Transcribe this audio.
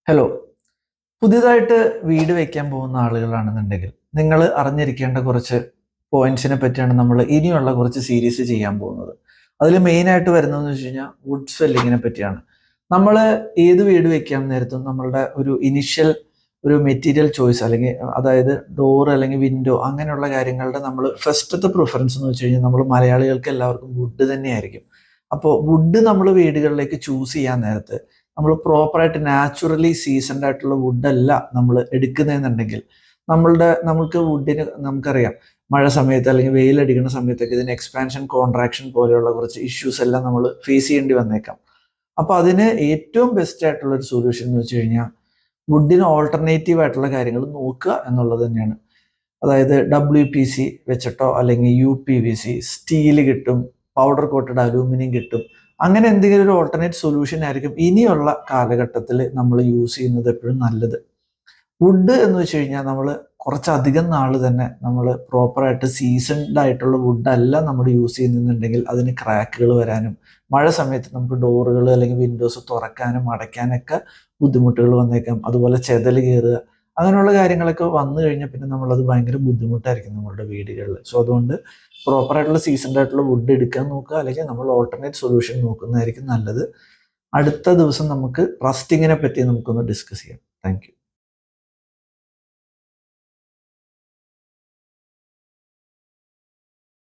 Hello. പുതിയതായിട്ട് വീട് വയ്ക്കാൻ പോകുന്ന ആളുകളാണെന്നുണ്ടെങ്കിൽ നിങ്ങൾ അറിഞ്ഞിരിക്കേണ്ട കുറച്ച് പോയിന്റ്സിനെ പറ്റിയാണ് നമ്മൾ ഇനിയുള്ള കുറച്ച് സീരീസ് ചെയ്യാൻ പോകുന്നത്. അതിൽ മെയിനായിട്ട് വരുന്നതെന്ന് വെച്ച് കഴിഞ്ഞാൽ വുഡ് സ്വെല്ലിങ്ങിനെ പറ്റിയാണ്. നമ്മൾ ഏത് വീട് വെക്കാൻ നേരത്തും നമ്മളുടെ ഒരു ഇനിഷ്യൽ ഒരു മെറ്റീരിയൽ ചോയ്സ് അല്ലെങ്കിൽ അതായത് ഡോർ അല്ലെങ്കിൽ വിൻഡോ അങ്ങനെയുള്ള കാര്യങ്ങളുടെ നമ്മൾ ഫസ്റ്റത്തെ പ്രിഫറൻസ് എന്ന് വെച്ച് കഴിഞ്ഞാൽ നമ്മൾ മലയാളികൾക്ക് എല്ലാവർക്കും വുഡ് തന്നെയായിരിക്കും. അപ്പോൾ വുഡ് നമ്മൾ വീടുകളിലേക്ക് ചൂസ് ചെയ്യാൻ നേരത്ത് നമ്മൾ പ്രോപ്പറായിട്ട് നാച്ചുറലി സീസൺഡ് ആയിട്ടുള്ള വുഡല്ല നമ്മൾ എടുക്കുന്നതെന്നുണ്ടെങ്കിൽ നമുക്ക് വുഡിന് നമുക്കറിയാം മഴ സമയത്ത് അല്ലെങ്കിൽ വെയിലടിക്കുന്ന സമയത്തൊക്കെ ഇതിന് എക്സ്പാൻഷൻ കോൺട്രാക്ഷൻ പോലെയുള്ള കുറച്ച് ഇഷ്യൂസ് എല്ലാം നമ്മൾ ഫേസ് ചെയ്യേണ്ടി വന്നേക്കാം. അപ്പൊ അതിന് ഏറ്റവും ബെസ്റ്റ് ആയിട്ടുള്ള ഒരു സൊല്യൂഷൻ എന്ന് വെച്ച് കഴിഞ്ഞാൽ വുഡിന് ഓൾട്ടർനേറ്റീവ് ആയിട്ടുള്ള കാര്യങ്ങൾ നോക്കുക എന്നുള്ളത് തന്നെയാണ്. അതായത് WPC വെച്ചിട്ടോ അല്ലെങ്കിൽ UPVC സ്റ്റീൽ കിട്ടും, പൗഡർ കോട്ടഡ് അലൂമിനിയം കിട്ടും. അങ്ങനെ എന്തെങ്കിലും ഒരു ഓൾട്ടർനേറ്റ് സൊല്യൂഷൻ ആയിരിക്കും ഇനിയുള്ള കാലഘട്ടത്തിൽ നമ്മൾ യൂസ് ചെയ്യുന്നത് എപ്പോഴും നല്ലത്. വുഡ് എന്ന് വെച്ച് കഴിഞ്ഞാൽ നമ്മൾ കുറച്ചധികം നാൾ തന്നെ നമ്മൾ പ്രോപ്പറായിട്ട് സീസൺഡ് ആയിട്ടുള്ള വുഡ് അല്ല നമ്മൾ യൂസ് ചെയ്യുന്നുണ്ടെങ്കിൽ അതിന് ക്രാക്കുകൾ വരാനും മഴ സമയത്ത് നമുക്ക് ഡോറുകൾ അല്ലെങ്കിൽ വിൻഡോസ് തുറക്കാനും അടയ്ക്കാനൊക്കെ ബുദ്ധിമുട്ടുകൾ വന്നേക്കാം. അതുപോലെ ചെതൽ കയറുക അങ്ങനെയുള്ള കാര്യങ്ങളൊക്കെ വന്നു കഴിഞ്ഞാൽ പിന്നെ നമ്മളത് ഭയങ്കര ബുദ്ധിമുട്ടായിരിക്കും നമ്മളുടെ വീടുകളിൽ. സോ അതുകൊണ്ട് പ്രോപ്പറായിട്ടുള്ള സീസൺഡ് ആയിട്ടുള്ള വുഡ് എടുക്കാൻ നോക്കുക, അല്ലെങ്കിൽ നമ്മൾ ഓൾട്ടർനേറ്റ് സൊല്യൂഷൻ നോക്കുന്നതായിരിക്കും നല്ലത്. അടുത്ത ദിവസം നമുക്ക് റസ്റ്റിങ്ങിനെ പറ്റി നമുക്കൊന്ന് ഡിസ്കസ് ചെയ്യാം. Thank you.